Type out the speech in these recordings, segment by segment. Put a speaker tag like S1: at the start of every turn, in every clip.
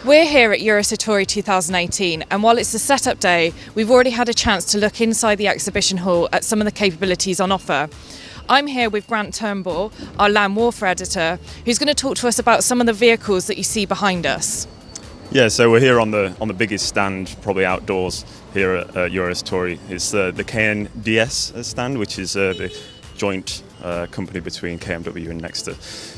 S1: We're here at Eurosatory 2018, and while it's the setup day, we've already had a chance to look inside the exhibition hall at some of the capabilities on offer. I'm here with Grant Turnbull, our land warfare editor, who's going to talk to us about some of the vehicles that you see behind us.
S2: Yeah, so we're here on the biggest stand, probably outdoors here at Eurosatory. It's the KNDS stand, which is the joint company between KMW and Nexter.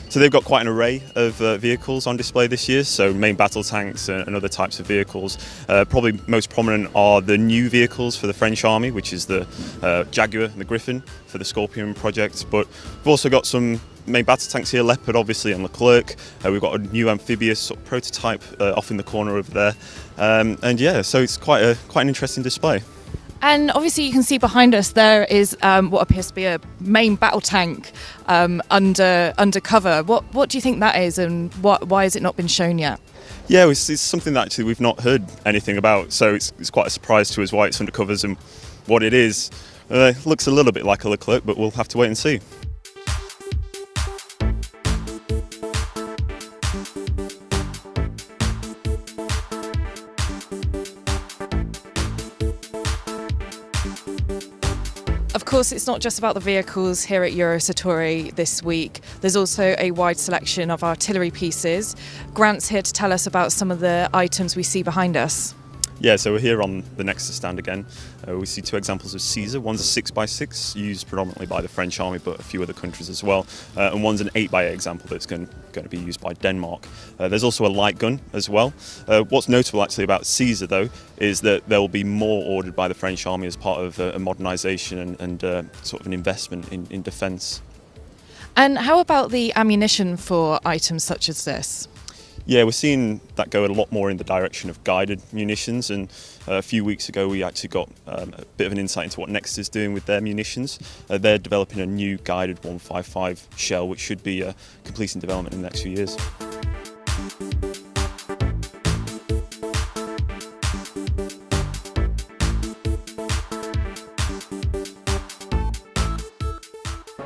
S2: So they've got quite an array of vehicles on display this year, so main battle tanks and other types of vehicles. Probably most prominent are the new vehicles for the French Army, which is the Jaguar and the Griffin for the Scorpion project. But we've also got some main battle tanks here, Leopard obviously and Leclerc. We've got a new amphibious sort of prototype off in the corner over there. And yeah, so it's quite an interesting display.
S1: And obviously you can see behind us there is what appears to be a main battle tank under cover. What do you think that is, and why has it not been shown yet?
S2: Yeah, it's something that actually we've not heard anything about, so it's quite a surprise to us why it's under covers and what it is. Looks a little bit like a Leclerc, but we'll have to wait and see.
S1: Of course, it's not just about the vehicles here at Eurosatory this week. There's also a wide selection of artillery pieces. Grant's here to tell us about some of the items we see behind us.
S2: Yeah, so we're here on the Nexter stand again. We see two examples of Caesar. One's a 6x6, used predominantly by the French Army, but a few other countries as well. And one's an 8x8 example that's going to be used by Denmark. There's also a light gun as well. What's notable actually about Caesar, though, is that there will be more ordered by the French Army as part of a modernisation and sort of an investment in defence.
S1: And how about the ammunition for items such as this?
S2: Yeah, we're seeing that go a lot more in the direction of guided munitions, and a few weeks ago we actually got a bit of an insight into what Next is doing with their munitions. They're developing a new guided 155 shell, which should be completing development in the next few years.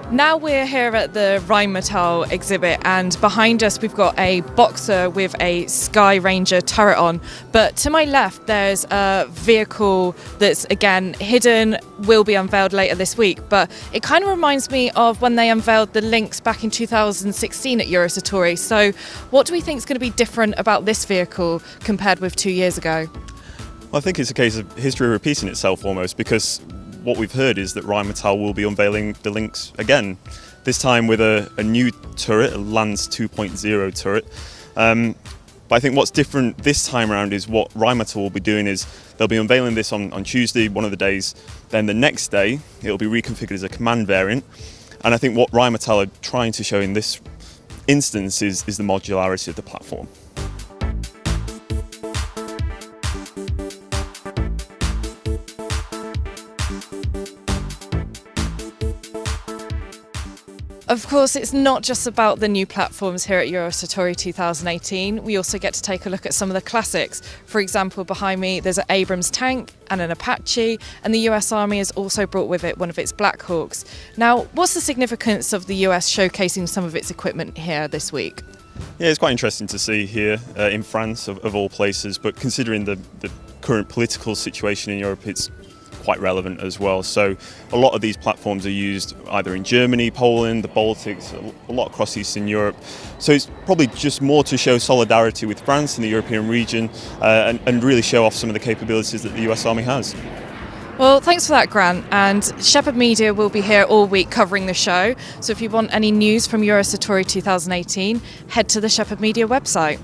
S1: Now we're here at the Rheinmetall exhibit, and behind us we've got a Boxer with a Sky Ranger turret on, but to my left there's a vehicle that's again hidden, will be unveiled later this week, but it kind of reminds me of when they unveiled the Lynx back in 2016 at Eurosatory. So what do we think is going to be different about this vehicle compared with 2 years ago?
S2: Well, I think it's a case of history repeating itself almost, because what we've heard is that Rheinmetall will be unveiling the Lynx again, this time with a new turret, a Lance 2.0 turret. But I think what's different this time around is what Rheinmetall will be doing is they'll be unveiling this on Tuesday, one of the days, then the next day it'll be reconfigured as a command variant. And I think what Rheinmetall are trying to show in this instance is the modularity of the platform.
S1: Of course, it's not just about the new platforms here at Eurosatory 2018. We also get to take a look at some of the classics. For example, behind me there's an Abrams tank and an Apache, and the US Army has also brought with it one of its Black Hawks. Now, what's the significance of the US showcasing some of its equipment here this week?
S2: Yeah, it's quite interesting to see here in France, of all places, but considering the current political situation in Europe, it's quite relevant as well. So a lot of these platforms are used either in Germany, Poland, the Baltics, a lot across Eastern Europe. So it's probably just more to show solidarity with France and the European region and really show off some of the capabilities that the US Army has.
S1: Well, thanks for that, Grant. And Shephard Media will be here all week covering the show. So if you want any news from Eurosatory 2018, head to the Shephard Media website.